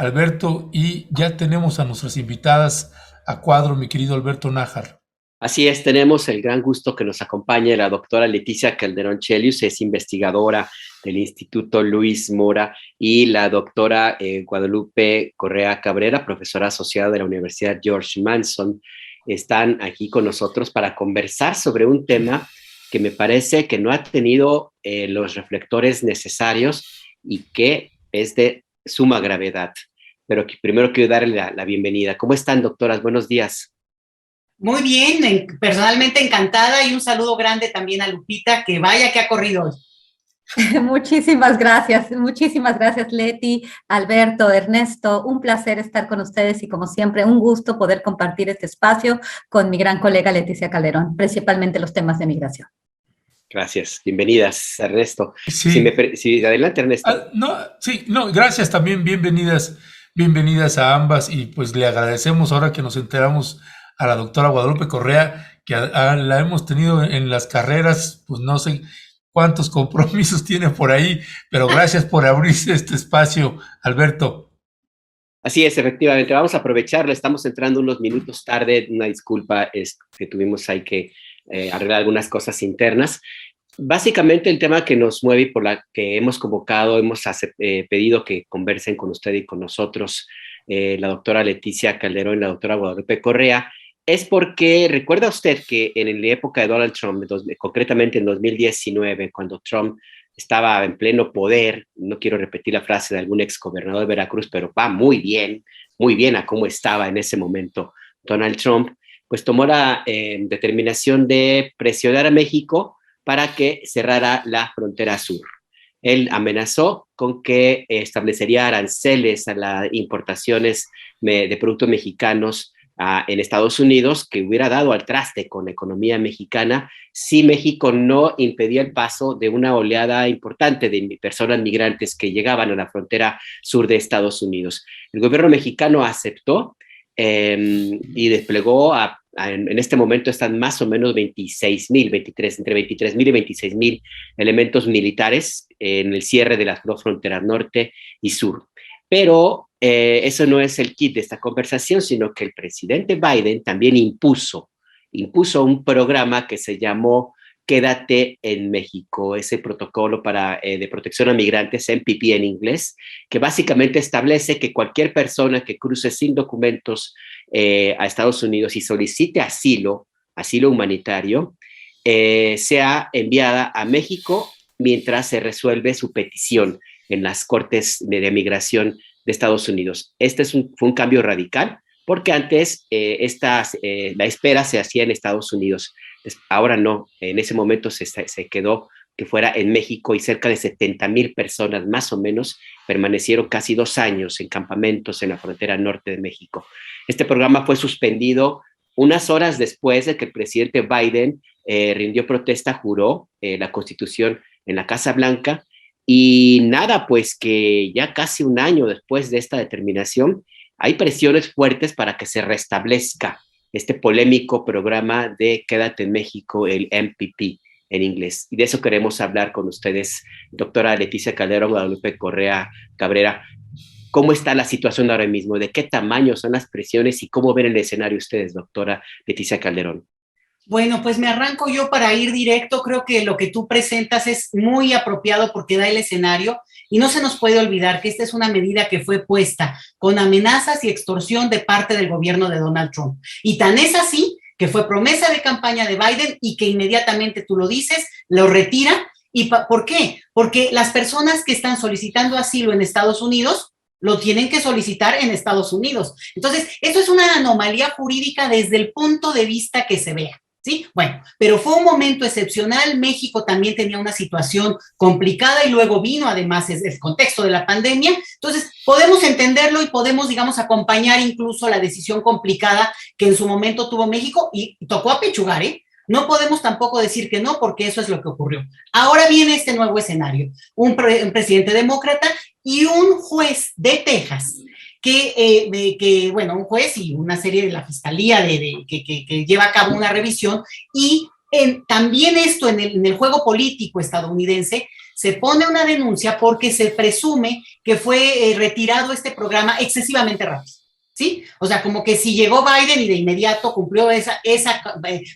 Alberto, y ya tenemos a nuestras invitadas a cuadro, mi querido Alberto Nájar. Así es, tenemos el gran gusto que nos acompañe la doctora Leticia Calderón Chelius, es investigadora del Instituto Luis Mora, y la doctora Guadalupe Correa Cabrera, profesora asociada de la Universidad George Mason. Están aquí con nosotros para conversar sobre un tema que me parece que no ha tenido los reflectores necesarios y que es de suma gravedad. Pero primero quiero darle la bienvenida. ¿Cómo están, doctoras? Buenos días. Muy bien, personalmente encantada, y un saludo grande también a Lupita, que vaya que ha corrido hoy. Muchísimas gracias Leti, Alberto, Ernesto, un placer estar con ustedes y como siempre un gusto poder compartir este espacio con mi gran colega Leticia Calderón, principalmente los temas de migración. Gracias, bienvenidas, Ernesto. Sí. Adelante, Ernesto. Gracias también, bienvenidas a ambas, y pues le agradecemos ahora que nos enteramos a la doctora Guadalupe Correa, que la hemos tenido en las carreras, pues no sé cuántos compromisos tiene por ahí, pero gracias por abrirse este espacio, Alberto. Así es, efectivamente, vamos a aprovecharlo, estamos entrando unos minutos tarde, una disculpa, que tuvimos ahí que arreglar algunas cosas internas. Básicamente el tema que nos mueve y por la que hemos convocado, hemos pedido que conversen con usted y con nosotros, la doctora Leticia Calderón y la doctora Guadalupe Correa, es porque recuerda usted que en la época de Donald Trump, concretamente en 2019, cuando Trump estaba en pleno poder, no quiero repetir la frase de algún exgobernador de Veracruz, pero va muy bien a cómo estaba en ese momento Donald Trump, pues tomó la determinación de presionar a México para que cerrara la frontera sur. Él amenazó con que establecería aranceles a las importaciones de productos mexicanos en Estados Unidos, que hubiera dado al traste con la economía mexicana si México no impedía el paso de una oleada importante de personas migrantes que llegaban a la frontera sur de Estados Unidos. El gobierno mexicano aceptó y desplegó en este momento están más o menos 26,000, entre 23,000 y 26,000 elementos militares en el cierre de las dos fronteras norte y sur. Pero eso no es el kit de esta conversación, sino que el presidente Biden también impuso un programa que se llamó Quédate en México, ese protocolo de protección a migrantes, MPP en inglés, que básicamente establece que cualquier persona que cruce sin documentos a Estados Unidos y solicite asilo humanitario, sea enviada a México mientras se resuelve su petición en las cortes de migración de Estados Unidos. Este fue un cambio radical, porque antes la espera se hacía en Estados Unidos. Ahora no, en ese momento se quedó que fuera en México, y cerca de 70,000 personas más o menos permanecieron casi 2 años en campamentos en la frontera norte de México. Este programa fue suspendido unas horas después de que el presidente Biden rindió protesta, juró la Constitución en la Casa Blanca, y nada, pues que ya casi un año después de esta determinación, hay presiones fuertes para que se restablezca este polémico programa de Quédate en México, el MPP en inglés. Y de eso queremos hablar con ustedes, doctora Leticia Calderón, Guadalupe Correa Cabrera. ¿Cómo está la situación ahora mismo? ¿De qué tamaño son las presiones y cómo ven el escenario ustedes, doctora Leticia Calderón? Bueno, pues me arranco yo para ir directo. Creo que lo que tú presentas es muy apropiado porque da el escenario, y no se nos puede olvidar que esta es una medida que fue puesta con amenazas y extorsión de parte del gobierno de Donald Trump. Y tan es así que fue promesa de campaña de Biden y que inmediatamente, tú lo dices, lo retira. ¿Y por qué? Porque las personas que están solicitando asilo en Estados Unidos lo tienen que solicitar en Estados Unidos. Entonces, eso es una anomalía jurídica desde el punto de vista que se vea. ¿Sí? Bueno, pero fue un momento excepcional. México también tenía una situación complicada y luego vino además el contexto de la pandemia. Entonces, podemos entenderlo y podemos, digamos, acompañar incluso la decisión complicada que en su momento tuvo México, y tocó apechugar, ¿eh? No podemos tampoco decir que no, porque eso es lo que ocurrió. Ahora viene este nuevo escenario, un presidente demócrata y un juez de Texas un juez y una serie de la fiscalía que lleva a cabo una revisión, y también esto en el juego político estadounidense se pone una denuncia porque se presume que fue retirado este programa excesivamente rápido. ¿Sí? O sea, como que si llegó Biden y de inmediato cumplió esa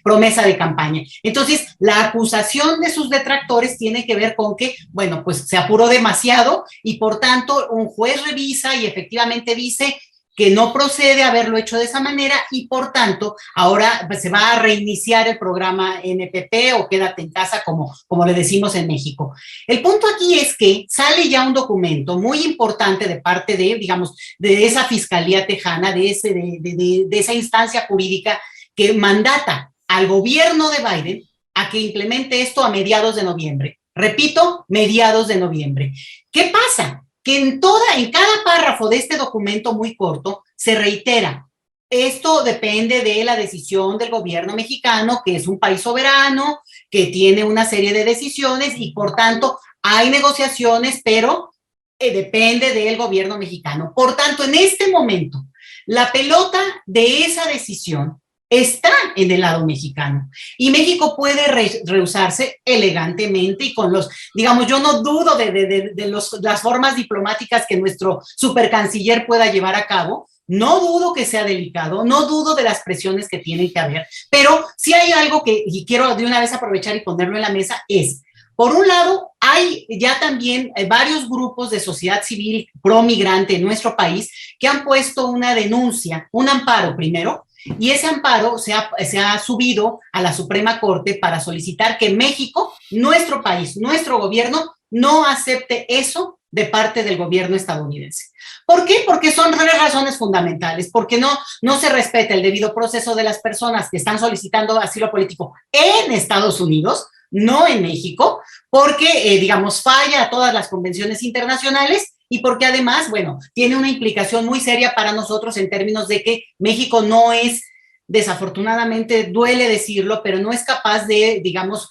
promesa de campaña. Entonces, la acusación de sus detractores tiene que ver con que, bueno, pues se apuró demasiado y por tanto un juez revisa y efectivamente dice que no procede haberlo hecho de esa manera y por tanto ahora pues, se va a reiniciar el programa NPP o quédate en casa como le decimos en México. El punto aquí es que sale ya un documento muy importante de parte de, digamos, de esa Fiscalía Tejana, de esa instancia jurídica que mandata al gobierno de Biden a que implemente esto a mediados de noviembre. Repito, mediados de noviembre. ¿Qué pasa? Que en cada párrafo de este documento muy corto se reitera, esto depende de la decisión del gobierno mexicano, que es un país soberano, que tiene una serie de decisiones y por tanto hay negociaciones, pero depende del gobierno mexicano. Por tanto, en este momento, la pelota de esa decisión está en el lado mexicano y México puede rehusarse elegantemente y con los, digamos, yo no dudo de las formas diplomáticas que nuestro supercanciller pueda llevar a cabo, no dudo que sea delicado, no dudo de las presiones que tienen que haber, pero sí hay algo que, y quiero de una vez aprovechar y ponerlo en la mesa, es, por un lado, hay ya también varios grupos de sociedad civil pro migrante en nuestro país que han puesto una denuncia, un amparo primero, y ese amparo se ha subido a la Suprema Corte para solicitar que México, nuestro país, nuestro gobierno, no acepte eso de parte del gobierno estadounidense. ¿Por qué? Porque son razones fundamentales, porque no se respeta el debido proceso de las personas que están solicitando asilo político en Estados Unidos, no en México, porque, digamos, falla a todas las convenciones internacionales y porque además, bueno, tiene una implicación muy seria para nosotros en términos de que México no es, desafortunadamente, duele decirlo, pero no es capaz de, digamos,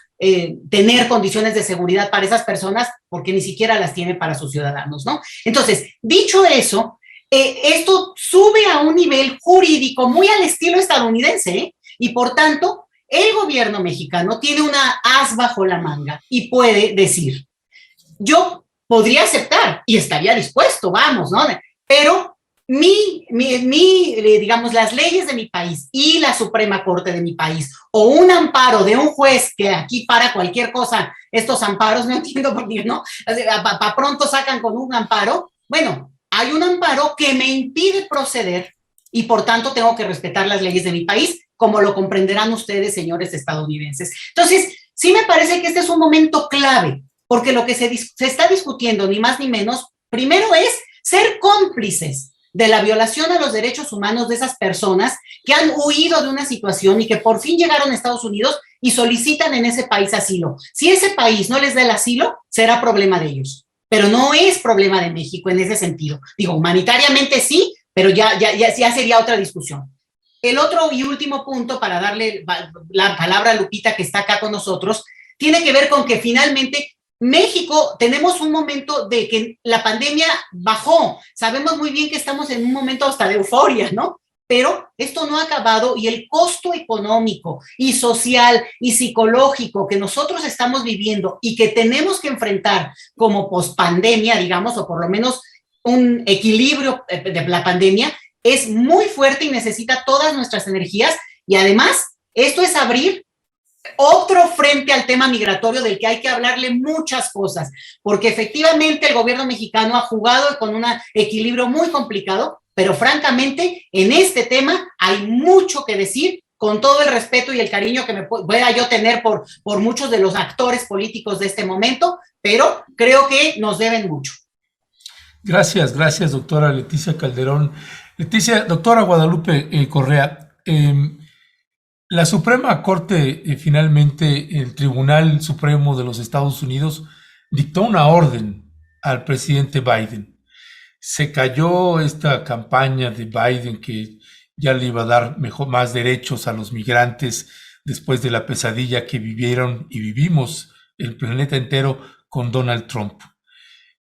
tener condiciones de seguridad para esas personas porque ni siquiera las tiene para sus ciudadanos, ¿no? Entonces, dicho eso, esto sube a un nivel jurídico muy al estilo estadounidense, ¿eh? Y por tanto, el gobierno mexicano tiene una as bajo la manga y puede decir, yo podría aceptar y estaría dispuesto, vamos, ¿no? Pero digamos, las leyes de mi país y la Suprema Corte de mi país o un amparo de un juez que aquí para cualquier cosa, estos amparos, no entiendo por qué, ¿no? Para pronto sacan con un amparo. Bueno, hay un amparo que me impide proceder y por tanto tengo que respetar las leyes de mi país, como lo comprenderán ustedes, señores estadounidenses. Entonces, sí me parece que este es un momento clave, porque lo que se está discutiendo, ni más ni menos, primero es ser cómplices de la violación a los derechos humanos de esas personas que han huido de una situación y que por fin llegaron a Estados Unidos y solicitan en ese país asilo. Si ese país no les da el asilo, será problema de ellos, pero no es problema de México en ese sentido. Digo, humanitariamente sí, pero ya sería otra discusión. El otro y último punto, para darle la palabra a Lupita, que está acá con nosotros, tiene que ver con que finalmente México, tenemos un momento de que la pandemia bajó. Sabemos muy bien que estamos en un momento hasta de euforia, ¿no? Pero esto no ha acabado y el costo económico y social y psicológico que nosotros estamos viviendo y que tenemos que enfrentar como pospandemia, digamos, o por lo menos un equilibrio de la pandemia, es muy fuerte y necesita todas nuestras energías. Y además, esto es abrir otro frente al tema migratorio del que hay que hablarle muchas cosas, porque efectivamente el gobierno mexicano ha jugado con un equilibrio muy complicado, pero francamente en este tema hay mucho que decir, con todo el respeto y el cariño que me pueda yo tener por muchos de los actores políticos de este momento, pero creo que nos deben mucho. Gracias, doctora Leticia Calderón. Doctora Guadalupe Correa, la Suprema Corte, finalmente, el Tribunal Supremo de los Estados Unidos dictó una orden al presidente Biden. Se cayó esta campaña de Biden que ya le iba a dar más derechos a los migrantes después de la pesadilla que vivieron y vivimos el planeta entero con Donald Trump.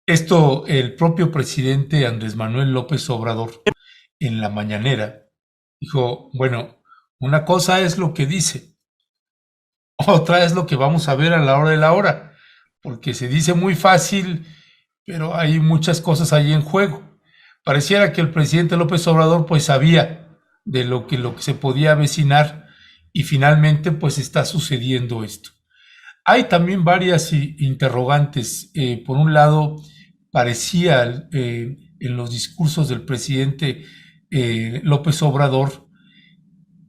Esto, el propio presidente Andrés Manuel López Obrador, en la mañanera, dijo, bueno, una cosa es lo que dice, otra es lo que vamos a ver a la hora de la hora, porque se dice muy fácil, pero hay muchas cosas ahí en juego. Pareciera que el presidente López Obrador pues sabía de lo que se podía avecinar y finalmente pues está sucediendo esto. Hay también varias interrogantes. Por un lado, parecía en los discursos del presidente López Obrador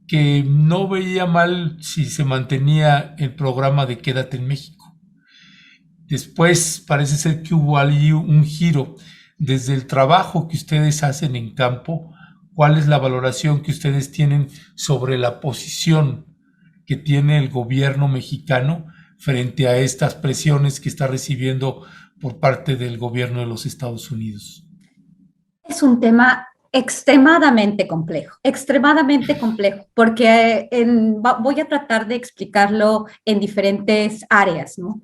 que no veía mal si se mantenía el programa de Quédate en México. Después parece ser que hubo ahí un giro. Desde el trabajo que ustedes hacen en campo, ¿cuál es la valoración que ustedes tienen sobre la posición que tiene el gobierno mexicano frente a estas presiones que está recibiendo por parte del gobierno de los Estados Unidos? Es un tema extremadamente complejo, porque voy a tratar de explicarlo en diferentes áreas, ¿no?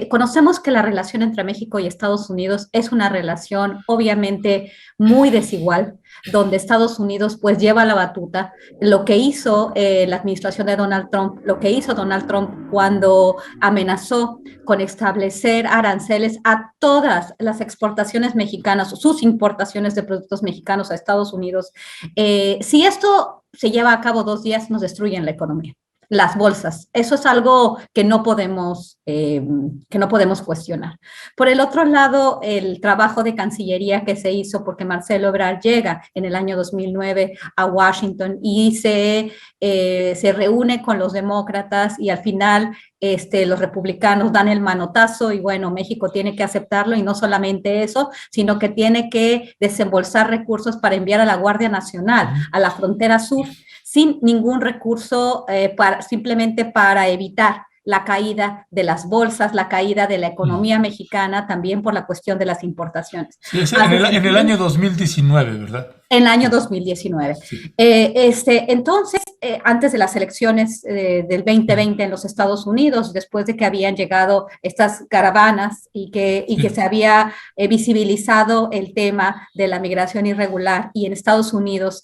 Conocemos que la relación entre México y Estados Unidos es una relación obviamente muy desigual, donde Estados Unidos pues lleva la batuta. Lo que hizo la administración de Donald Trump, lo que hizo Donald Trump cuando amenazó con establecer aranceles a todas las exportaciones mexicanas, sus importaciones de productos mexicanos a Estados Unidos. Si esto se lleva a cabo 2 días, nos destruyen la economía. Las bolsas, eso es algo que no podemos cuestionar. Por el otro lado, el trabajo de Cancillería que se hizo, porque Marcelo Ebrard llega en el año 2009 a Washington y se reúne con los demócratas y al final los republicanos dan el manotazo y bueno, México tiene que aceptarlo y no solamente eso, sino que tiene que desembolsar recursos para enviar a la Guardia Nacional a la frontera sur sin ningún recurso, simplemente para evitar la caída de las bolsas, la caída de la economía mexicana, también por la cuestión de las importaciones. Sí, en el año 2019, ¿verdad? En el año 2019. Sí. Entonces, antes de las elecciones del 2020 en los Estados Unidos, después de que habían llegado estas caravanas y que se había visibilizado el tema de la migración irregular, y en Estados Unidos,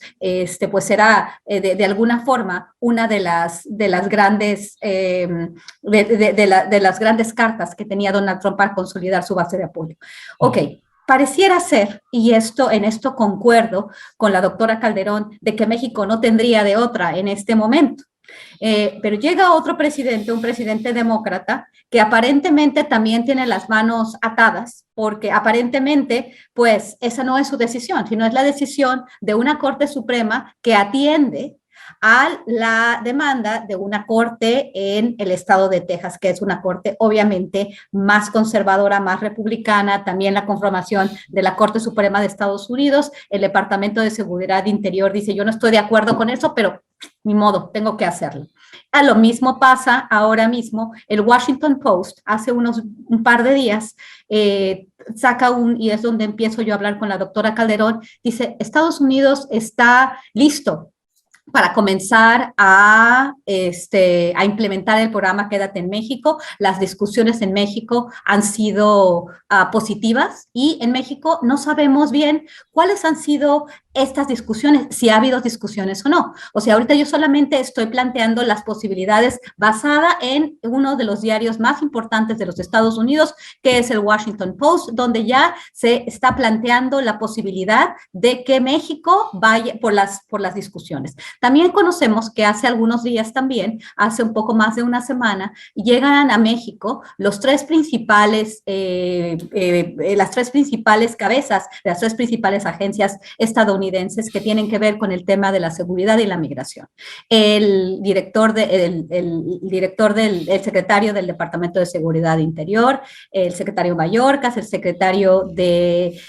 pues era de alguna forma una de las grandes de las grandes cartas que tenía Donald Trump para consolidar su base de apoyo. Ok. Pareciera ser, y en esto concuerdo con la doctora Calderón, de que México no tendría de otra en este momento. Pero llega otro presidente, un presidente demócrata, que aparentemente también tiene las manos atadas, porque aparentemente, pues, esa no es su decisión, sino es la decisión de una Corte Suprema que atiende a la demanda de una corte en el estado de Texas, que es una corte obviamente más conservadora, más republicana, también la conformación de la Corte Suprema de Estados Unidos. El Departamento de Seguridad Interior dice, yo no estoy de acuerdo con eso, pero ni modo, tengo que hacerlo. A lo mismo pasa ahora mismo, el Washington Post hace un par de días saca y es donde empiezo yo a hablar con la doctora Calderón, dice, Estados Unidos está listo para comenzar a implementar el programa Quédate en México. Las discusiones en México han sido positivas y en México no sabemos bien cuáles han sido estas discusiones, si ha habido discusiones o no. O sea, ahorita yo solamente estoy planteando las posibilidades basada en uno de los diarios más importantes de los Estados Unidos, que es el Washington Post, donde ya se está planteando la posibilidad de que México vaya por las discusiones. También conocemos que hace algunos días también, hace un poco más de una semana, llegan a México las tres principales cabezas de las 3 principales agencias estadounidenses que tienen que ver con el tema de la seguridad y la migración. El secretario del Departamento de Seguridad Interior, el secretario Mayorkas, el secretario del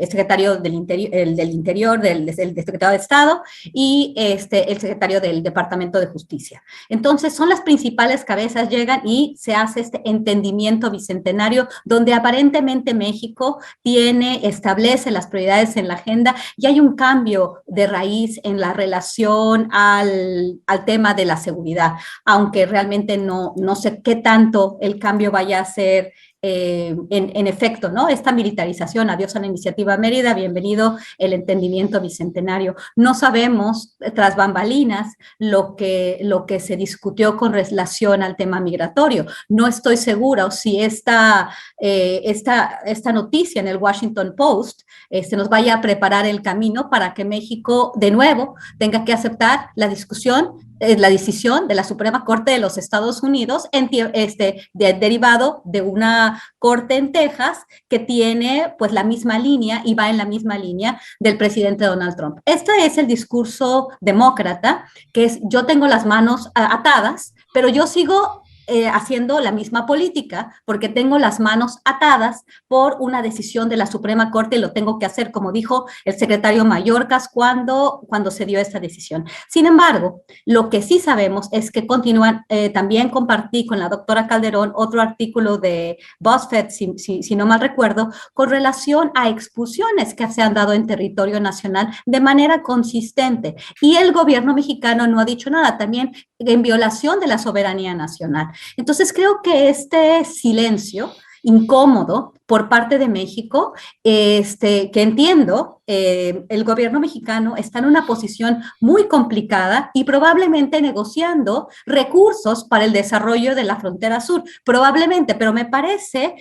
secretario del Interior, del secretario de Estado y el secretario del Departamento de Justicia. Entonces, son las principales cabezas, llegan y se hace este entendimiento bicentenario donde aparentemente México establece las prioridades en la agenda y hay un cambio de raíz en la relación al tema de la seguridad, aunque realmente no sé qué tanto el cambio vaya a ser en efecto, ¿no? Esta militarización, adiós a la iniciativa Mérida, bienvenido el entendimiento bicentenario. No sabemos, tras bambalinas, lo que se discutió con relación al tema migratorio. No estoy segura si esta noticia en el Washington Post se nos vaya a preparar el camino para que México, de nuevo, tenga que aceptar la decisión de la Suprema Corte de los Estados Unidos derivado de una corte en Texas que tiene pues la misma línea y va en la misma línea del presidente Donald Trump. Este es el discurso demócrata, que es: yo tengo las manos atadas, pero yo sigo haciendo la misma política porque tengo las manos atadas por una decisión de la Suprema Corte y lo tengo que hacer, como dijo el secretario Mayorkas cuando se dio esta decisión. Sin embargo, lo que sí sabemos es que continúan, también compartí con la doctora Calderón otro artículo de BuzzFeed, si no mal recuerdo, con relación a expulsiones que se han dado en territorio nacional de manera consistente, y el gobierno mexicano no ha dicho nada, también en violación de la soberanía nacional. Entonces creo que este silencio incómodo por parte de México, que entiendo, el gobierno mexicano está en una posición muy complicada y probablemente negociando recursos para el desarrollo de la frontera sur, probablemente, pero me parece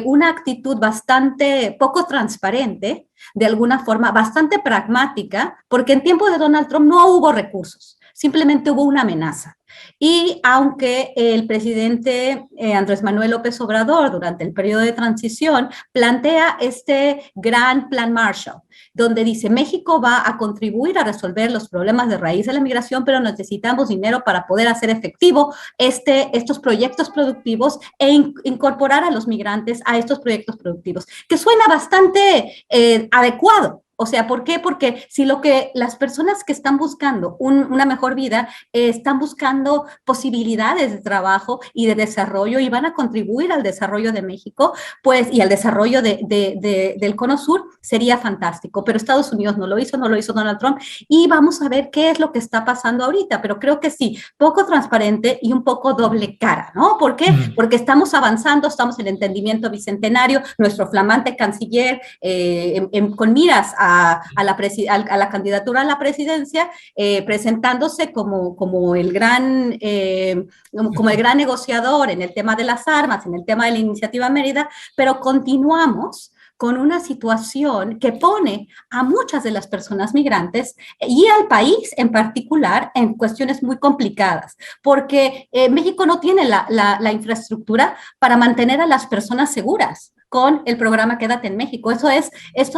una actitud bastante poco transparente, de alguna forma bastante pragmática, porque en tiempo de Donald Trump no hubo recursos, simplemente hubo una amenaza. Y aunque el presidente Andrés Manuel López Obrador, durante el periodo de transición, plantea este gran plan Marshall, donde dice: México va a contribuir a resolver los problemas de raíz de la migración, pero necesitamos dinero para poder hacer efectivo estos proyectos productivos e incorporar a los migrantes a estos proyectos productivos, que suena bastante adecuado. O sea, ¿por qué? Porque si lo que las personas que están buscando una mejor vida están buscando posibilidades de trabajo y de desarrollo y van a contribuir al desarrollo de México, pues, y al desarrollo del Cono Sur, sería fantástico. Pero Estados Unidos no lo hizo Donald Trump, y vamos a ver qué es lo que está pasando ahorita. Pero creo que sí, poco transparente y un poco doble cara, ¿no? ¿Por qué? Porque estamos avanzando, estamos en el entendimiento bicentenario, nuestro flamante canciller con miras a la candidatura a la presidencia, presentándose como el gran negociador en el tema de las armas, en el tema de la iniciativa Mérida, pero continuamos con una situación que pone a muchas de las personas migrantes y al país en particular en cuestiones muy complicadas, porque México no tiene la infraestructura para mantener a las personas seguras con el programa Quédate en México. Esto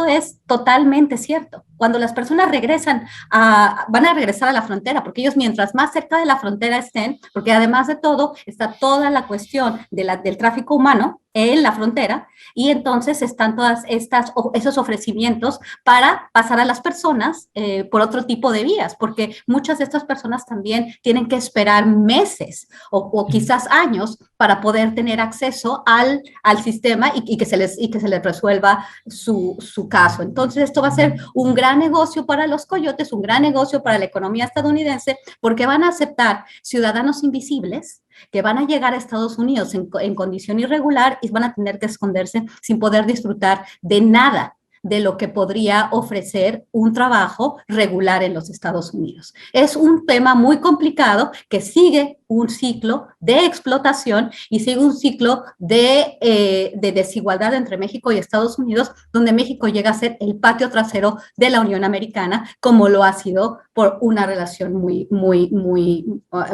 es totalmente cierto. Cuando las personas van a regresar a la frontera, porque ellos, mientras más cerca de la frontera estén, porque además de todo está toda la cuestión del tráfico humano en la frontera, y entonces están todas esos ofrecimientos para pasar a las personas por otro tipo de vías, porque muchas de estas personas también tienen que esperar meses o quizás años para poder tener acceso al sistema y que se les resuelva su caso. Entonces esto va a ser un gran negocio para los coyotes, un gran negocio para la economía estadounidense, porque van a aceptar ciudadanos invisibles que van a llegar a Estados Unidos en condición irregular y van a tener que esconderse sin poder disfrutar de nada de lo que podría ofrecer un trabajo regular en los Estados Unidos. Es un tema muy complicado que sigue un ciclo de explotación y sigue un ciclo de desigualdad entre México y Estados Unidos, donde México llega a ser el patio trasero de la Unión Americana, como lo ha sido por una relación muy, muy, muy,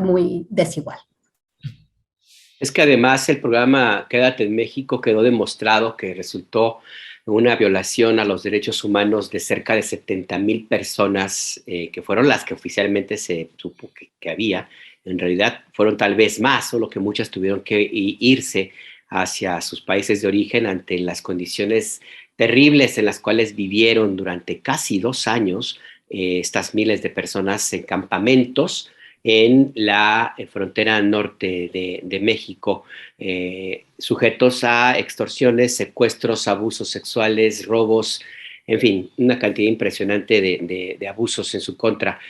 muy desigual. Es que además el programa Quédate en México quedó demostrado que resultó una violación a los derechos humanos de cerca de 70,000 personas, que fueron las que oficialmente se supo que había. En realidad fueron tal vez más, solo que muchas tuvieron que irse hacia sus países de origen ante las condiciones terribles en las cuales vivieron durante casi 2 años estas miles de personas en campamentos en la frontera norte de México, sujetos a extorsiones, secuestros, abusos sexuales, robos, en fin, una cantidad impresionante de abusos en su contra.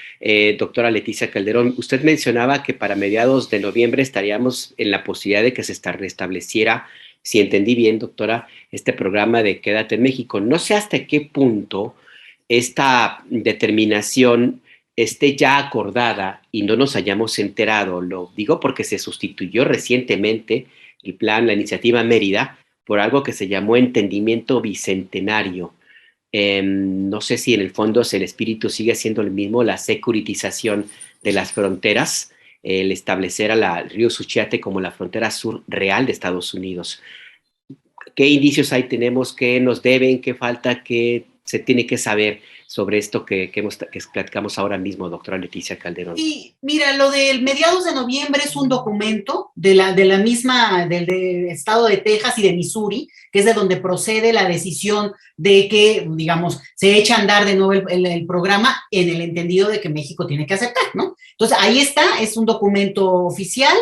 Doctora Leticia Calderón, usted mencionaba que para mediados de noviembre estaríamos en la posibilidad de que se restableciera si entendí bien, doctora, este programa de Quédate en México. No sé hasta qué punto esta determinación esté ya acordada y no nos hayamos enterado. Lo digo porque se sustituyó recientemente el plan, la iniciativa Mérida, por algo que se llamó Entendimiento Bicentenario. No sé si en el fondo el espíritu sigue siendo el mismo, la securitización de las fronteras, el establecer al río Suchiate como la frontera sur real de Estados Unidos. ¿Qué indicios ahí tenemos? ¿Qué nos deben? ¿Qué falta? ¿Qué se tiene que saber sobre esto que platicamos ahora mismo, doctora Leticia Calderón? Sí, mira, lo del mediados de noviembre es un documento del estado de Texas y de Missouri, que es de donde procede la decisión de que, digamos, se echa a andar de nuevo el programa en el entendido de que México tiene que aceptar, ¿no? Entonces, ahí está, es un documento oficial,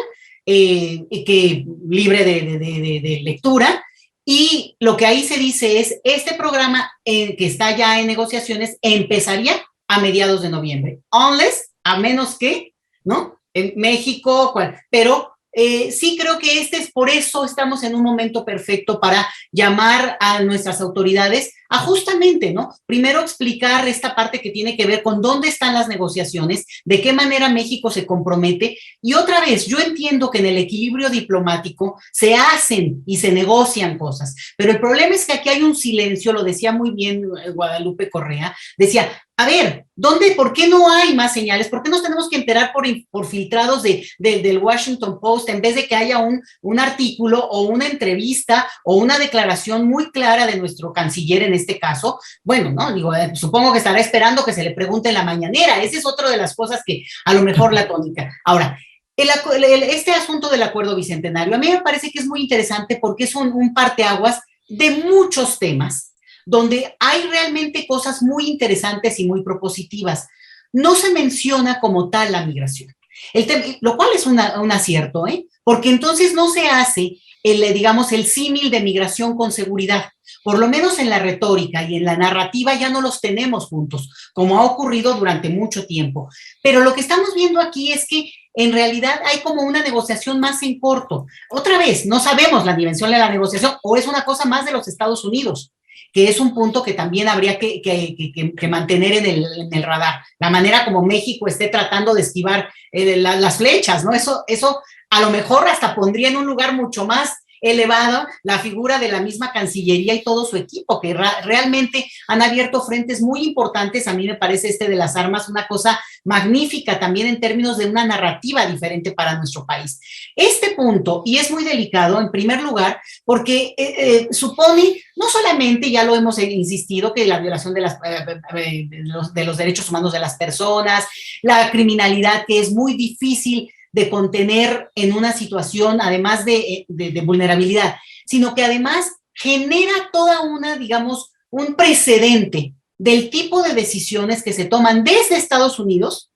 que libre de lectura. Y lo que ahí se dice es, este programa que está ya en negociaciones empezaría a mediados de noviembre, a menos que, ¿no? En México, pero sí creo que por eso estamos en un momento perfecto para llamar a nuestras autoridades a justamente, ¿no? Primero explicar esta parte que tiene que ver con dónde están las negociaciones, de qué manera México se compromete. Y otra vez, yo entiendo que en el equilibrio diplomático se hacen y se negocian cosas, pero el problema es que aquí hay un silencio, lo decía muy bien Guadalupe Correa, decía, a ver, ¿por qué no hay más señales? ¿Por qué nos tenemos que enterar por filtrados del Washington Post en vez de que haya un artículo o una entrevista o una declaración muy clara de nuestro canciller en este caso? Bueno, ¿no? Digo, supongo que estará esperando que se le pregunte en la mañanera. Esa es otra de las cosas que a lo mejor la tónica. Ahora, este asunto del acuerdo bicentenario, a mí me parece que es muy interesante porque es un parteaguas de muchos temas donde hay realmente cosas muy interesantes y muy propositivas. No se menciona como tal la migración, lo cual es un acierto, porque entonces no se hace el símil de migración con seguridad. Por lo menos en la retórica y en la narrativa ya no los tenemos juntos, como ha ocurrido durante mucho tiempo. Pero lo que estamos viendo aquí es que en realidad hay como una negociación más en corto. Otra vez, no sabemos la dimensión de la negociación, o es una cosa más de los Estados Unidos, que es un punto que también habría que mantener en el radar. La manera como México esté tratando de esquivar las flechas, ¿no? Eso a lo mejor hasta pondría en un lugar mucho más elevado la figura de la misma Cancillería y todo su equipo, que realmente han abierto frentes muy importantes. A mí me parece de las armas una cosa magnífica también en términos de una narrativa diferente para nuestro país. Este punto, y es muy delicado en primer lugar, porque supone, no solamente, ya lo hemos insistido, que la violación de los derechos humanos de las personas, la criminalidad que es muy difícil de contener en una situación, además de vulnerabilidad, sino que además genera toda un precedente del tipo de decisiones que se toman desde Estados Unidos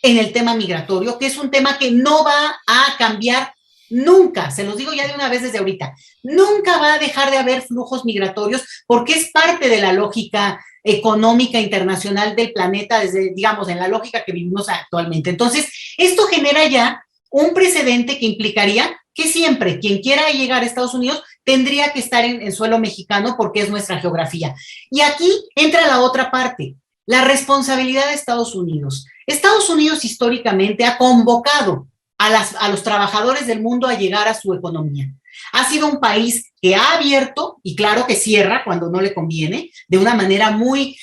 en el tema migratorio, que es un tema que no va a cambiar nunca, se los digo ya de una vez desde ahorita, nunca va a dejar de haber flujos migratorios porque es parte de la lógica económica internacional del planeta, desde, en la lógica que vivimos actualmente. Entonces, esto genera ya un precedente que implicaría que siempre quien quiera llegar a Estados Unidos tendría que estar en suelo mexicano porque es nuestra geografía. Y aquí entra la otra parte, la responsabilidad de Estados Unidos. Estados Unidos históricamente ha convocado a los trabajadores del mundo a llegar a su economía. Ha sido un país que ha abierto, y claro que cierra cuando no le conviene, de una manera muy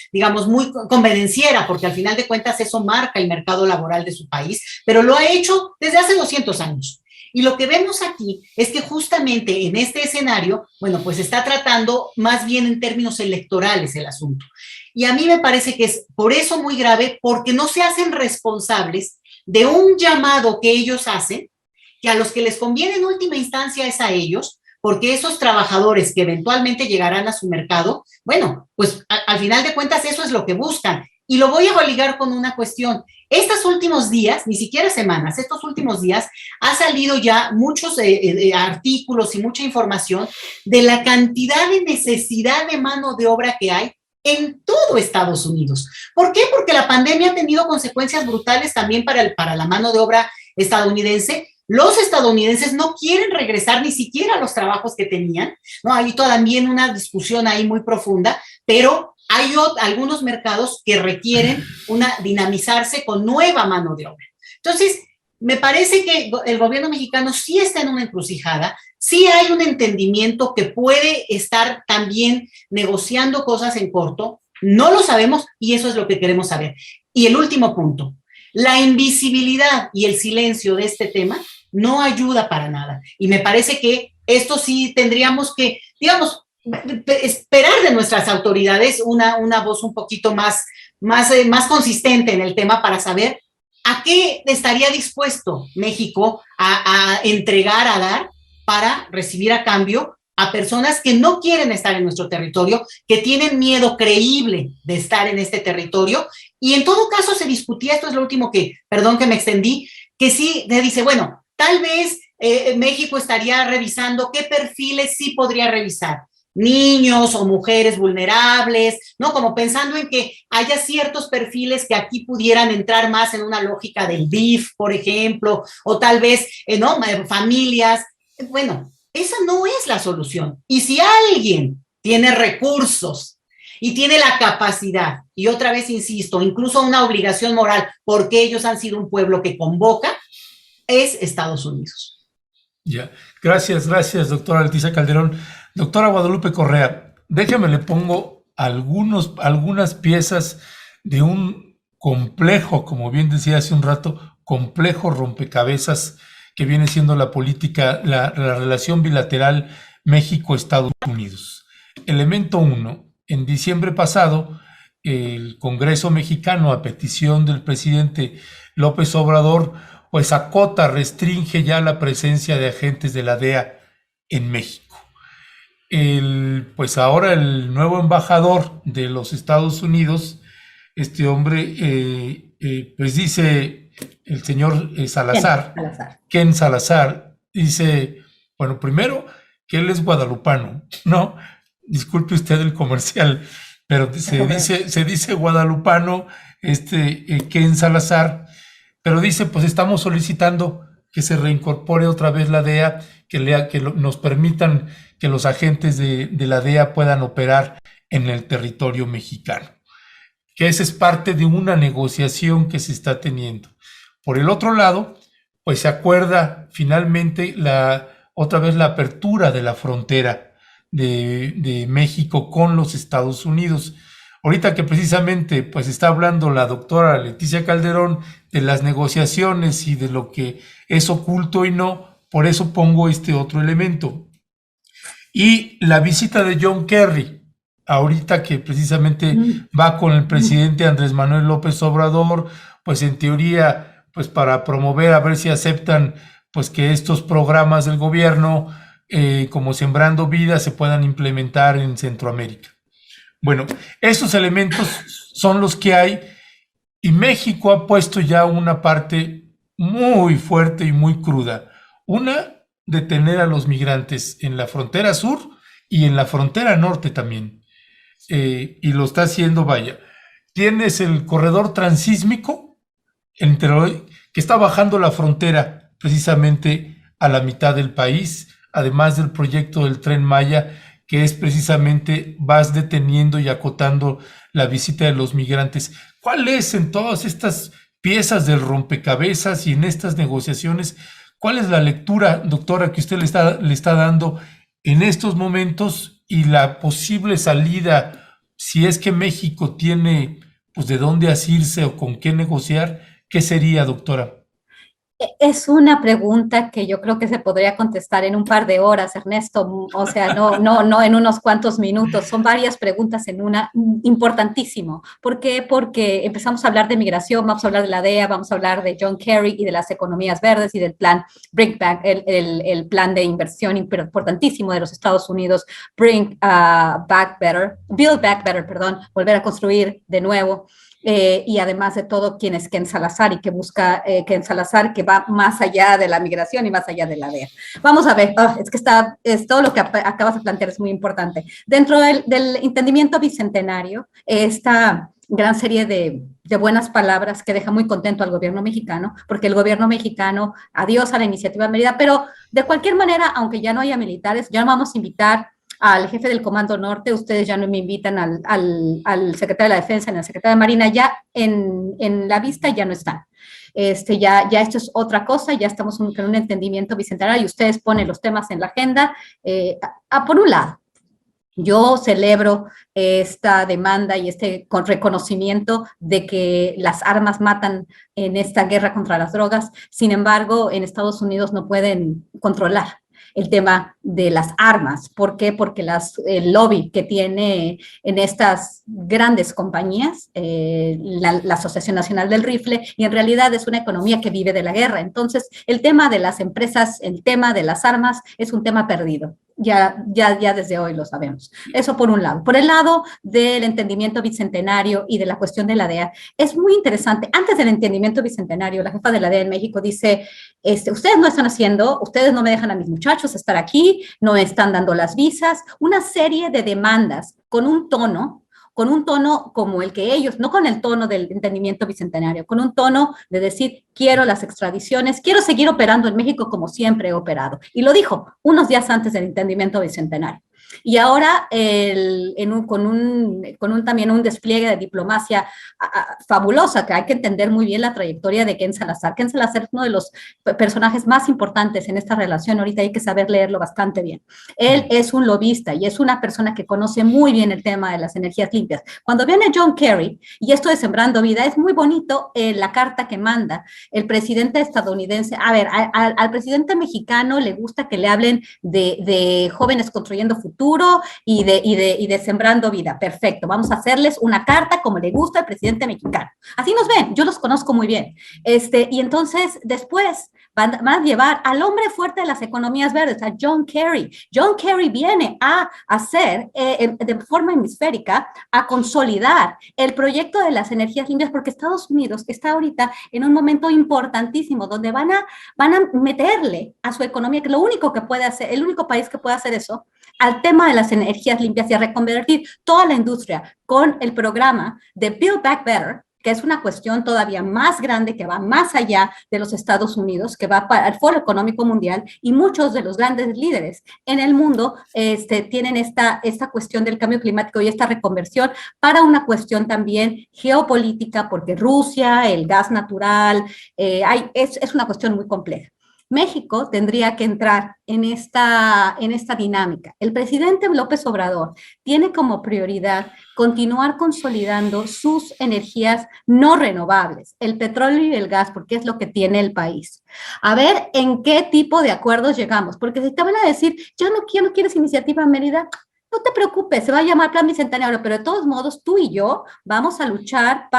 convenenciera, porque al final de cuentas eso marca el mercado laboral de su país, pero lo ha hecho desde hace 200 años. Y lo que vemos aquí es que justamente en este escenario, pues está tratando más bien en términos electorales el asunto. Y a mí me parece que es por eso muy grave, porque no se hacen responsables de un llamado que ellos hacen, que a los que les conviene en última instancia es a ellos, porque esos trabajadores que eventualmente llegarán a su mercado, pues al final de cuentas eso es lo que buscan. Y lo voy a ligar con una cuestión. Estos últimos días, ni siquiera semanas, estos últimos días ha salido ya muchos artículos y mucha información de la cantidad de necesidad de mano de obra que hay en todo Estados Unidos. ¿Por qué? Porque la pandemia ha tenido consecuencias brutales también para la mano de obra estadounidense, Los estadounidenses no quieren regresar ni siquiera a los trabajos que tenían, ¿no? Hay también una discusión ahí muy profunda, pero hay algunos mercados que requieren dinamizarse con nueva mano de obra. Entonces, me parece que el gobierno mexicano sí está en una encrucijada, sí hay un entendimiento que puede estar también negociando cosas en corto, no lo sabemos y eso es lo que queremos saber. Y el último punto, la invisibilidad y el silencio de este tema no ayuda para nada. Y me parece que esto sí tendríamos que, digamos, esperar de nuestras autoridades una voz un poquito más consistente en el tema para saber a qué estaría dispuesto México a entregar, a dar, para recibir a cambio a personas que no quieren estar en nuestro territorio, que tienen miedo creíble de estar en este territorio. Y en todo caso se discutía, esto es lo último que, perdón que me extendí, que sí, le dice, bueno, tal vez México estaría revisando qué perfiles sí podría revisar. Niños o mujeres vulnerables, ¿no? Como pensando en que haya ciertos perfiles que aquí pudieran entrar más en una lógica del DIF, por ejemplo, o tal vez, ¿no? Familias. Bueno, esa no es la solución. Y si alguien tiene recursos y tiene la capacidad, y otra vez insisto, incluso una obligación moral, porque ellos han sido un pueblo que convoca, es Estados Unidos. Ya, gracias, doctora Leticia Calderón. Doctora Guadalupe Correa, déjame le pongo algunas piezas de un complejo, como bien decía hace un rato, complejo rompecabezas que viene siendo la política, la relación bilateral México-Estados Unidos. Elemento 1, en diciembre pasado, el Congreso mexicano, a petición del presidente López Obrador, pues acota, restringe ya la presencia de agentes de la DEA en México. Pues ahora el nuevo embajador de los Estados Unidos, este hombre, pues dice el señor Salazar, Ken Salazar, dice, bueno, primero que él es guadalupano, ¿no? Disculpe usted el comercial, pero se dice guadalupano, Ken Salazar, pero dice, pues estamos solicitando que se reincorpore otra vez la DEA, que nos permitan que los agentes de la DEA puedan operar en el territorio mexicano. Que esa es parte de una negociación que se está teniendo. Por el otro lado, pues se acuerda finalmente otra vez la apertura de la frontera de México con los Estados Unidos. Ahorita que precisamente pues está hablando la doctora Leticia Calderón de las negociaciones y de lo que es oculto y no, por eso pongo este otro elemento. Y la visita de John Kerry, ahorita que precisamente va con el presidente Andrés Manuel López Obrador, pues en teoría, pues para promover, a ver si aceptan, pues que estos programas del gobierno, como Sembrando Vida, se puedan implementar en Centroamérica. Bueno, esos elementos son los que hay, y México ha puesto ya una parte muy fuerte y muy cruda. Una, detener a los migrantes en la frontera sur y en la frontera norte también. Y lo está haciendo, vaya. Tienes el corredor transísmico que está bajando la frontera precisamente a la mitad del país, además del proyecto del Tren Maya, que es precisamente vas deteniendo y acotando la visita de los migrantes. ¿Cuál es en todas estas piezas del rompecabezas y en estas negociaciones? ¿Cuál es la lectura, doctora, que usted le está dando en estos momentos y la posible salida, si es que México tiene pues de dónde asirse o con qué negociar? ¿Qué sería, doctora? Es una pregunta que yo creo que se podría contestar en un par de horas, Ernesto, o sea, no en unos cuantos minutos, son varias preguntas en una, importantísimo. ¿Por qué? Porque empezamos a hablar de migración, vamos a hablar de la DEA, vamos a hablar de John Kerry y de las economías verdes y del plan Bring Back, el plan de inversión importantísimo de los Estados Unidos, Build Back Better, volver a construir de nuevo. Y además de todo, quién es Ken Salazar y que busca Ken Salazar, que va más allá de la migración y más allá de la DEA. Vamos a ver, es todo lo que acabas de plantear es muy importante. Dentro del entendimiento bicentenario, esta gran serie de de buenas palabras que deja muy contento al gobierno mexicano, porque el gobierno mexicano, adiós a la iniciativa Mérida, pero de cualquier manera, aunque ya no haya militares, ya no vamos a invitar al jefe del Comando Norte, ustedes ya no me invitan al secretario de la Defensa ni al secretario de Marina, ya en la vista ya no están. Ya esto es otra cosa, ya estamos con un entendimiento bicentenario y ustedes ponen los temas en la agenda. Por un lado, yo celebro esta demanda y con reconocimiento de que las armas matan en esta guerra contra las drogas. Sin embargo, en Estados Unidos no pueden controlar el tema de las armas. ¿Por qué? Porque el lobby que tiene en estas grandes compañías, la Asociación Nacional del Rifle, y en realidad es una economía que vive de la guerra. Entonces, el tema de las empresas, el tema de las armas es un tema perdido. Ya desde hoy lo sabemos. Eso por un lado. Por el lado del entendimiento bicentenario y de la cuestión de la DEA, es muy interesante. Antes del entendimiento bicentenario, la jefa de la DEA en México dice, ustedes no están haciendo, ustedes no me dejan a mis muchachos estar aquí, no están dando las visas, una serie de demandas con un tono como el que ellos, no con el tono del entendimiento bicentenario, con un tono de decir, quiero las extradiciones, quiero seguir operando en México como siempre he operado. Y lo dijo unos días antes del entendimiento bicentenario. Y ahora, también un despliegue de diplomacia fabulosa, que hay que entender muy bien la trayectoria de Ken Salazar. Ken Salazar es uno de los personajes más importantes en esta relación, ahorita hay que saber leerlo bastante bien. Él es un lobista y es una persona que conoce muy bien el tema de las energías limpias. Cuando viene John Kerry, y esto de Sembrando Vida, es muy bonito la carta que manda el presidente estadounidense. A ver, al presidente mexicano le gusta que le hablen de jóvenes construyendo futuro y de Sembrando Vida. Perfecto, vamos a hacerles una carta como le gusta al presidente mexicano. Así nos ven, yo los conozco muy bien. Y entonces después van a llevar al hombre fuerte de las economías verdes, a John Kerry. John Kerry viene a hacer de forma hemisférica, a consolidar el proyecto de las energías limpias, porque Estados Unidos está ahorita en un momento importantísimo donde van a meterle a su economía, que lo único que puede hacer, el único país que puede hacer eso, al tema de las energías limpias y a reconvertir toda la industria con el programa de Build Back Better, que es una cuestión todavía más grande, que va más allá de los Estados Unidos, que va para el Foro Económico Mundial, y muchos de los grandes líderes en el mundo tienen esta cuestión del cambio climático y esta reconversión para una cuestión también geopolítica, porque Rusia, el gas natural, es una cuestión muy compleja. México tendría que entrar en esta dinámica. El presidente López Obrador tiene como prioridad continuar consolidando sus energías no renovables, el petróleo y el gas, porque es lo que tiene el país. A ver en qué tipo de acuerdos llegamos, porque si te van a decir, ya no quieres iniciativa Mérida, no te preocupes, se va a llamar Plan Bicentenario, pero de todos modos tú y yo vamos a luchar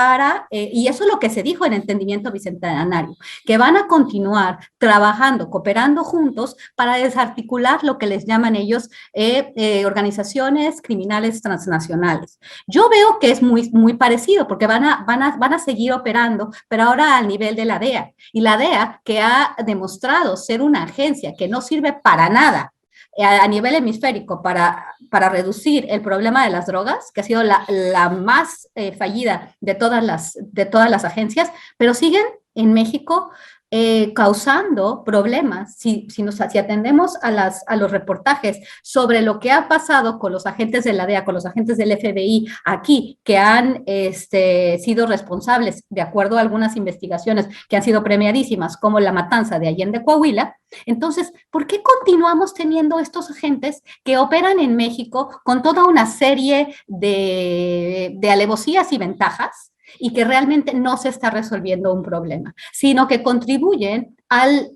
y eso es lo que se dijo en Entendimiento Bicentenario, que van a continuar trabajando, cooperando juntos para desarticular lo que les llaman ellos organizaciones criminales transnacionales. Yo veo que es muy, muy parecido, porque van a seguir operando, pero ahora al nivel de la DEA, y la DEA que ha demostrado ser una agencia que no sirve para nada a nivel hemisférico para reducir el problema de las drogas, que ha sido la más fallida de todas las agencias, pero siguen en México causando problemas. Si atendemos a los reportajes sobre lo que ha pasado con los agentes de la DEA, con los agentes del FBI aquí, que han sido responsables, de acuerdo a algunas investigaciones que han sido premiadísimas, como la matanza de Allende, Coahuila, entonces, ¿por qué continuamos teniendo estos agentes que operan en México con toda una serie de alevosías y ventajas, y que realmente no se está resolviendo un problema, sino que contribuyen al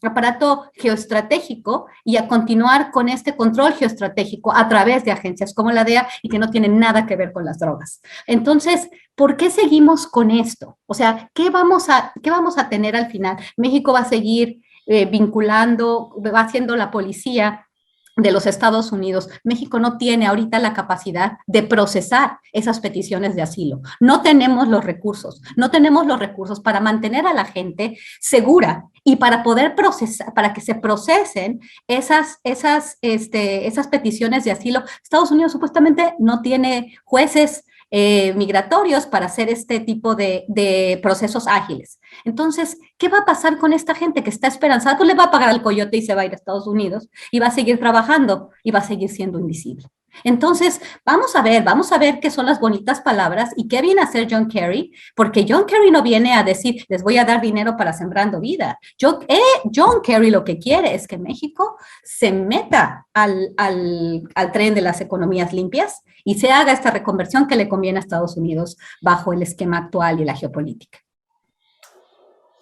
aparato geoestratégico y a continuar con este control geoestratégico a través de agencias como la DEA y que no tienen nada que ver con las drogas? Entonces, ¿por qué seguimos con esto? O sea, ¿qué vamos a tener al final? México va a seguir vinculando, va siendo la policía de los Estados Unidos. México no tiene ahorita la capacidad de procesar esas peticiones de asilo. No tenemos los recursos para mantener a la gente segura y para poder procesar, para que se procesen esas peticiones de asilo. Estados Unidos supuestamente no tiene jueces migratorios para hacer este tipo de procesos ágiles. Entonces, ¿qué va a pasar con esta gente que está esperanzada? Pues le va a pagar al coyote y se va a ir a Estados Unidos y va a seguir trabajando y va a seguir siendo invisible. Entonces, vamos a ver qué son las bonitas palabras y qué viene a hacer John Kerry, porque John Kerry no viene a decir, les voy a dar dinero para Sembrando Vida. John Kerry lo que quiere es que México se meta al tren de las economías limpias y se haga esta reconversión que le conviene a Estados Unidos bajo el esquema actual y la geopolítica.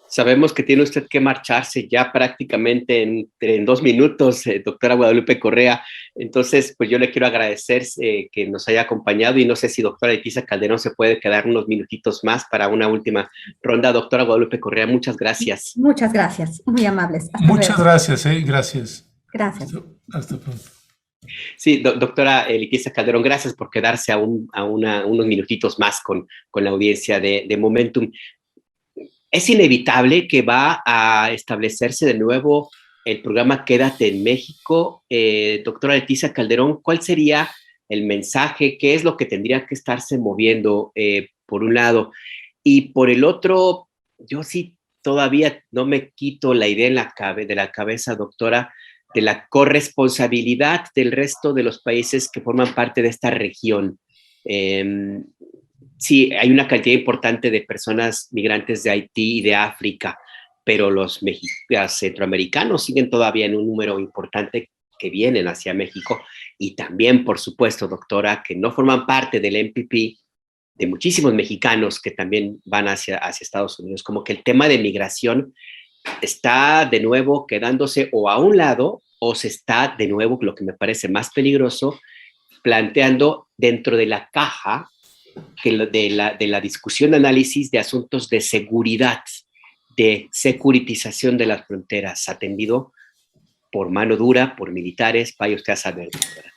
Sabemos que tiene usted que marcharse ya prácticamente en 2 minutos, doctora Guadalupe Correa. Entonces, pues yo le quiero agradecer que nos haya acompañado y no sé si doctora Leticia Calderón se puede quedar unos minutitos más para una última ronda. Doctora Guadalupe Correa, muchas gracias. Muchas gracias, muy amables. Hasta muchas luego. Gracias, gracias. Gracias. Hasta pronto. Sí, doctora Leticia Calderón, gracias por quedarse unos minutitos más con la audiencia de Momentum. Es inevitable que va a establecerse de nuevo el programa Quédate en México. Doctora Leticia Calderón, ¿cuál sería el mensaje? ¿Qué es lo que tendría que estarse moviendo por un lado? Y por el otro, yo sí todavía no me quito la idea de la cabeza, doctora, de la corresponsabilidad del resto de los países que forman parte de esta región. Sí, hay una cantidad importante de personas migrantes de Haití y de África, pero los centroamericanos siguen todavía en un número importante que vienen hacia México y también, por supuesto, doctora, que no forman parte del MPP, de muchísimos mexicanos que también van hacia Estados Unidos. Como que el tema de migración está de nuevo quedándose o a un lado o se está de nuevo, lo que me parece más peligroso, planteando dentro de la caja de la discusión de análisis de asuntos de seguridad, de securitización de las fronteras, atendido por mano dura, por militares. Vaya usted a saber, doctora.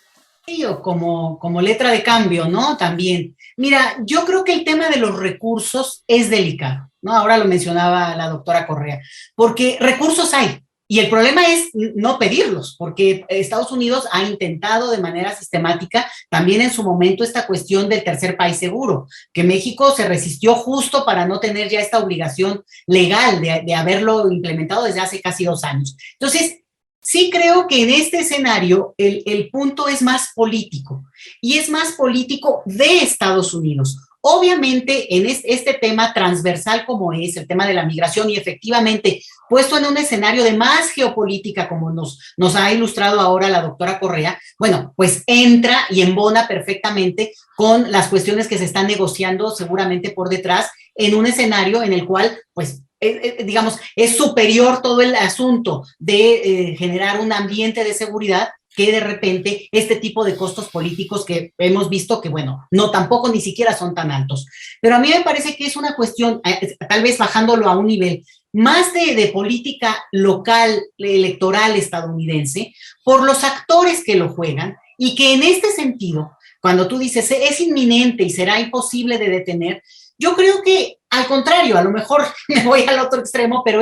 Sí, o como letra de cambio, ¿no? También. Mira, yo creo que el tema de los recursos es delicado, ¿no? Ahora lo mencionaba la doctora Correa, porque recursos hay. Y el problema es no pedirlos, porque Estados Unidos ha intentado de manera sistemática también en su momento esta cuestión del tercer país seguro, que México se resistió justo para no tener ya esta obligación legal de haberlo implementado desde hace casi 2 años. Entonces, sí creo que en este escenario el punto es más político, y es más político de Estados Unidos. Obviamente, en este tema transversal como es el tema de la migración y efectivamente puesto en un escenario de más geopolítica como nos ha ilustrado ahora la doctora Correa, bueno, pues entra y embona perfectamente con las cuestiones que se están negociando seguramente por detrás en un escenario en el cual, pues, digamos, es superior todo el asunto de generar un ambiente de seguridad que de repente este tipo de costos políticos que hemos visto que, bueno, no tampoco ni siquiera son tan altos. Pero a mí me parece que es una cuestión, tal vez bajándolo a un nivel más de política local, electoral estadounidense, por los actores que lo juegan y que en este sentido, cuando tú dices es inminente y será imposible de detener, yo creo que al contrario, a lo mejor me voy al otro extremo, pero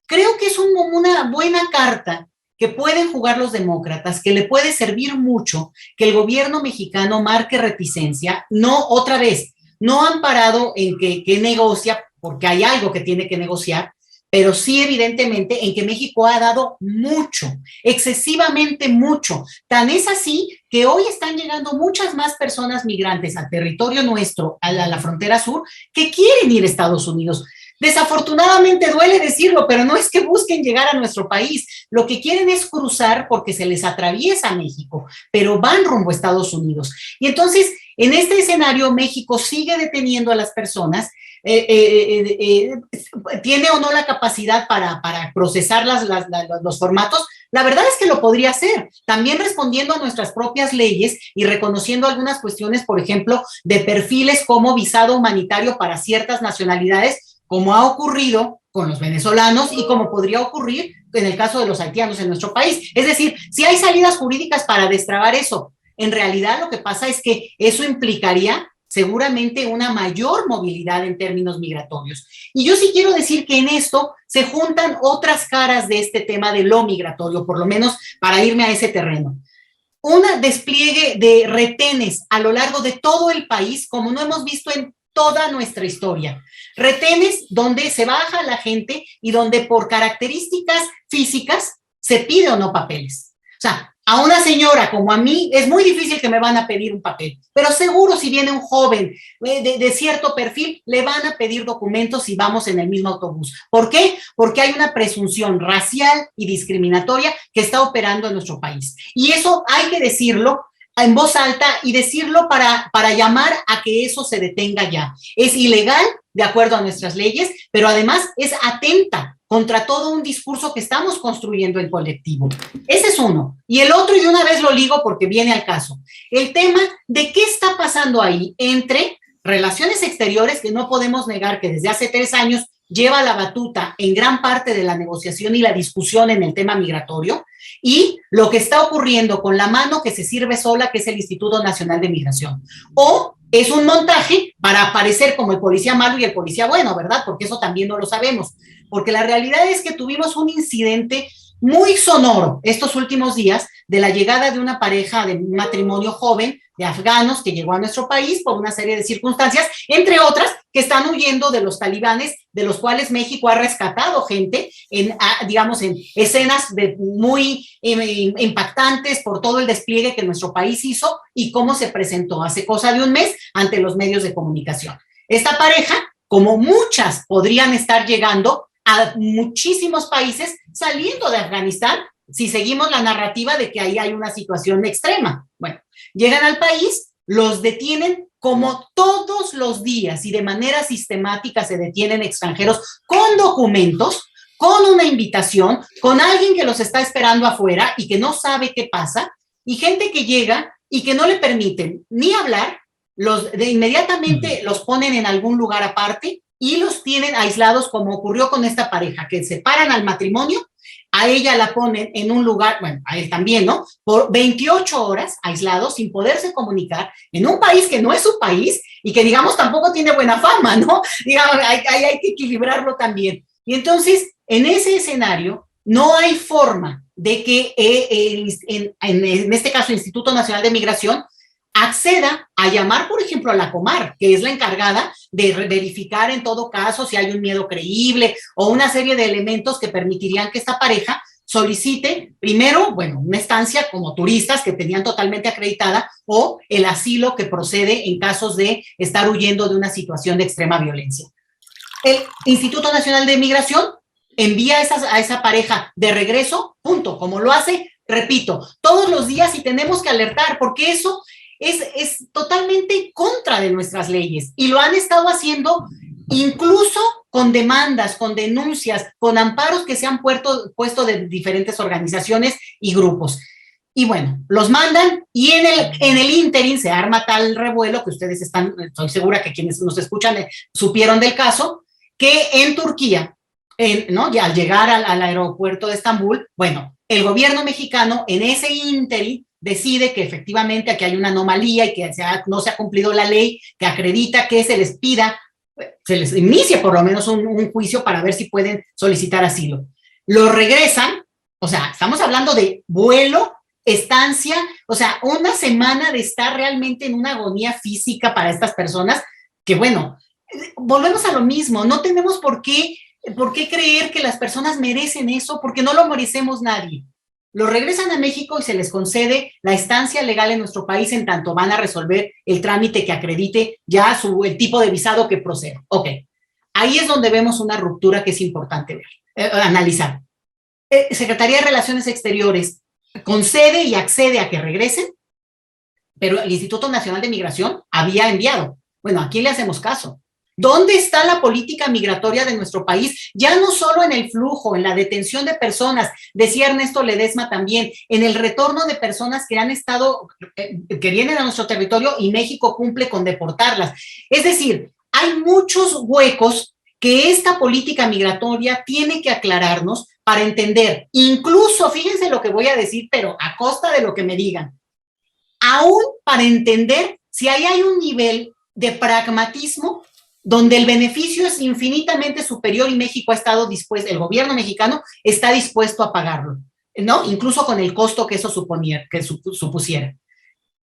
creo que es una buena carta que pueden jugar los demócratas, que le puede servir mucho que el gobierno mexicano marque reticencia, no otra vez, no amparado en que negocia, porque hay algo que tiene que negociar, pero sí evidentemente en que México ha dado mucho, excesivamente mucho. Tan es así que hoy están llegando muchas más personas migrantes al territorio nuestro, a la frontera sur, que quieren ir a Estados Unidos. Desafortunadamente duele decirlo, pero no es que busquen llegar a nuestro país. Lo que quieren es cruzar porque se les atraviesa México, pero van rumbo a Estados Unidos. Y entonces, en este escenario, México sigue deteniendo a las personas, tiene o no la capacidad para procesar los formatos. La verdad es que lo podría hacer, también respondiendo a nuestras propias leyes y reconociendo algunas cuestiones, por ejemplo, de perfiles como visado humanitario para ciertas nacionalidades, como ha ocurrido con los venezolanos y como podría ocurrir en el caso de los haitianos en nuestro país. Es decir, si hay salidas jurídicas para destrabar eso, en realidad lo que pasa es que eso implicaría seguramente una mayor movilidad en términos migratorios. Y yo sí quiero decir que en esto se juntan otras caras de este tema de lo migratorio, por lo menos para irme a ese terreno. un despliegue de retenes a lo largo de todo el país, como no hemos visto en toda nuestra historia. Retenes donde se baja la gente y donde por características físicas se pide o no papeles. O sea, a una señora como a mí es muy difícil que me van a pedir un papel, pero seguro si viene un joven de cierto perfil, le van a pedir documentos si vamos en el mismo autobús. ¿Por qué? Porque hay una presunción racial y discriminatoria que está operando en nuestro país. Y eso hay que decirlo en voz alta y decirlo para llamar a que eso se detenga ya. Es ilegal de acuerdo a nuestras leyes, pero además es atenta contra todo un discurso que estamos construyendo en colectivo. Ese es uno. Y el otro, y de una vez lo ligo porque viene al caso, el tema de qué está pasando ahí entre relaciones exteriores, que no podemos negar que desde hace 3 años lleva la batuta en gran parte de la negociación y la discusión en el tema migratorio, y lo que está ocurriendo con la mano que se sirve sola, que es el Instituto Nacional de Migración. O es un montaje para aparecer como el policía malo y el policía bueno, ¿verdad? Porque eso también no lo sabemos. Porque la realidad es que tuvimos un incidente muy sonoro estos últimos días de la llegada de una pareja de un matrimonio joven de afganos que llegó a nuestro país por una serie de circunstancias, entre otras, que están huyendo de los talibanes, de los cuales México ha rescatado gente en, digamos, en escenas muy impactantes por todo el despliegue que nuestro país hizo y cómo se presentó hace cosa de un mes ante los medios de comunicación. Esta pareja, como muchas, podrían estar llegando a muchísimos países saliendo de Afganistán, si seguimos la narrativa de que ahí hay una situación extrema. Bueno, llegan al país, los detienen como todos los días y de manera sistemática se detienen extranjeros con documentos, con una invitación, con alguien que los está esperando afuera y que no sabe qué pasa, y gente que llega y que no le permiten ni hablar, inmediatamente los ponen en algún lugar aparte y los tienen aislados, como ocurrió con esta pareja, que separan al matrimonio, a ella la ponen en un lugar, bueno, a él también, ¿no? Por 28 horas aislados, sin poderse comunicar, en un país que no es su país y que, digamos, tampoco tiene buena fama, ¿no? Digamos, hay que equilibrarlo también. Y entonces, en ese escenario, no hay forma de que en este caso el Instituto Nacional de Migración acceda a llamar, por ejemplo, a la Comar, que es la encargada de verificar en todo caso si hay un miedo creíble o una serie de elementos que permitirían que esta pareja solicite primero, bueno, una estancia como turistas que tenían totalmente acreditada o el asilo que procede en casos de estar huyendo de una situación de extrema violencia. El Instituto Nacional de Migración envía a esa pareja de regreso, punto, como lo hace, repito, todos los días, y tenemos que alertar porque eso es totalmente contra de nuestras leyes y lo han estado haciendo incluso con demandas, con denuncias, con amparos que se han puesto de diferentes organizaciones y grupos. Y bueno, los mandan y en el ínterin se arma tal revuelo que ustedes estoy segura que quienes nos escuchan supieron del caso, que en Turquía, ¿no? Ya al llegar al aeropuerto de Estambul, bueno, el gobierno mexicano en ese ínterin decide que efectivamente aquí hay una anomalía y que no se ha cumplido la ley que acredita que se les inicie por lo menos un juicio para ver si pueden solicitar asilo. Lo regresan, o sea, estamos hablando de vuelo, estancia, o sea, una semana de estar realmente en una agonía física para estas personas, que bueno, volvemos a lo mismo, no tenemos por qué creer que las personas merecen eso, porque no lo merecemos nadie. Los regresan a México y se les concede la estancia legal en nuestro país en tanto van a resolver el trámite que acredite ya el tipo de visado que procede. Ok, ahí es donde vemos una ruptura que es importante analizar. Secretaría de Relaciones Exteriores concede y accede a que regresen, pero el Instituto Nacional de Migración había enviado. Bueno, ¿a quién le hacemos caso? ¿Dónde está la política migratoria de nuestro país? Ya no solo en el flujo, en la detención de personas, decía Ernesto Ledesma también, en el retorno de personas que han estado, que vienen a nuestro territorio y México cumple con deportarlas. Es decir, hay muchos huecos que esta política migratoria tiene que aclararnos para entender, incluso, fíjense lo que voy a decir, pero a costa de lo que me digan, aún para entender si ahí hay un nivel de pragmatismo donde el beneficio es infinitamente superior y México ha estado dispuesto, el gobierno mexicano está dispuesto a pagarlo. ¿no? Incluso con el costo que eso supusiera.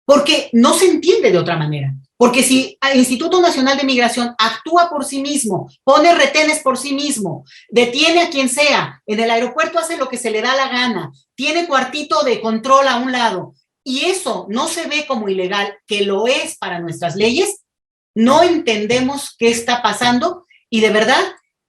Porque no se entiende de otra manera. Porque si el Instituto Nacional de Migración actúa por sí mismo, pone retenes por sí mismo, detiene a quien sea, en el aeropuerto hace lo que se le da la gana, tiene cuartito de control a un lado, y eso no se ve como ilegal, que lo es para nuestras leyes, no entendemos qué está pasando, y de verdad,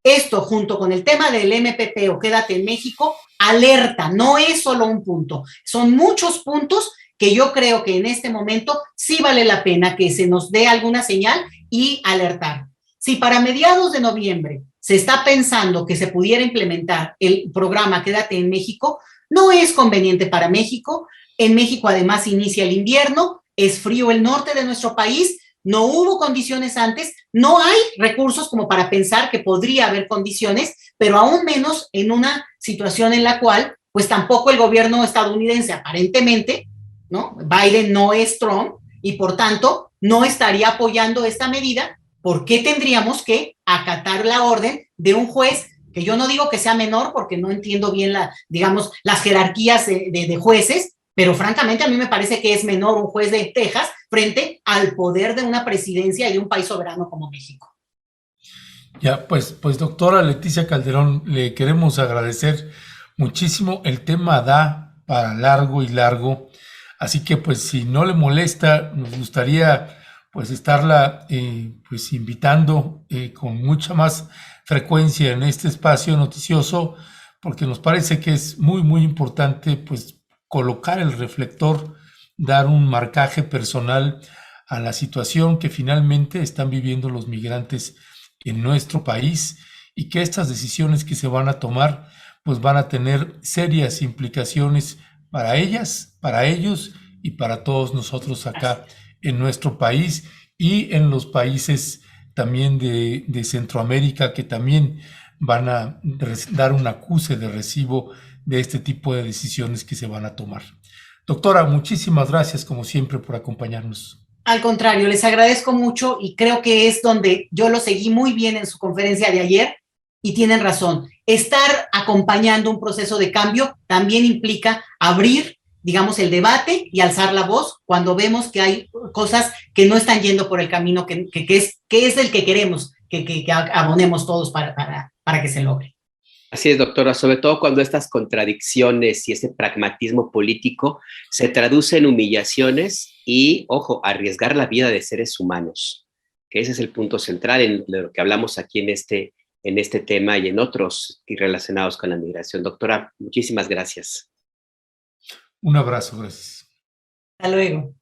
esto junto con el tema del MPP o Quédate en México, alerta, no es solo un punto, son muchos puntos que yo creo que en este momento sí vale la pena que se nos dé alguna señal y alertar. Si para mediados de noviembre se está pensando que se pudiera implementar el programa Quédate en México, no es conveniente para México. En México además inicia el invierno, es frío el norte de nuestro país, no hubo condiciones antes, no hay recursos como para pensar que podría haber condiciones, pero aún menos en una situación en la cual pues tampoco el gobierno estadounidense aparentemente, ¿no? Biden no es Trump y por tanto no estaría apoyando esta medida. ¿Por qué tendríamos que acatar la orden de un juez que yo no digo que sea menor porque no entiendo bien digamos, las jerarquías de jueces, pero francamente a mí me parece que es menor un juez de Texas frente al poder de una presidencia y de un país soberano como México? Ya, pues doctora Leticia Calderón, le queremos agradecer muchísimo. El tema da para largo y largo, así que pues si no le molesta, nos gustaría pues estarla pues invitando con mucha más frecuencia en este espacio noticioso, porque nos parece que es muy, muy importante pues colocar el reflector, dar un marcaje personal a la situación que finalmente están viviendo los migrantes en nuestro país, y que estas decisiones que se van a tomar pues van a tener serias implicaciones para ellas, para ellos y para todos nosotros acá en nuestro país y en los países también de Centroamérica, que también van a dar un acuse de recibo de este tipo de decisiones que se van a tomar. Doctora, muchísimas gracias como siempre por acompañarnos. Al contrario, les agradezco mucho y creo que es donde yo lo seguí muy bien en su conferencia de ayer y tienen razón. Estar acompañando un proceso de cambio también implica abrir, digamos, el debate y alzar la voz cuando vemos que hay cosas que no están yendo por el camino que es el que queremos que abonemos todos para que se logre. Así es, doctora, sobre todo cuando estas contradicciones y ese pragmatismo político se traducen en humillaciones y, ojo, arriesgar la vida de seres humanos, que ese es el punto central en lo que hablamos aquí en este tema y en otros relacionados con la migración. Doctora, muchísimas gracias. Un abrazo, gracias. Hasta luego.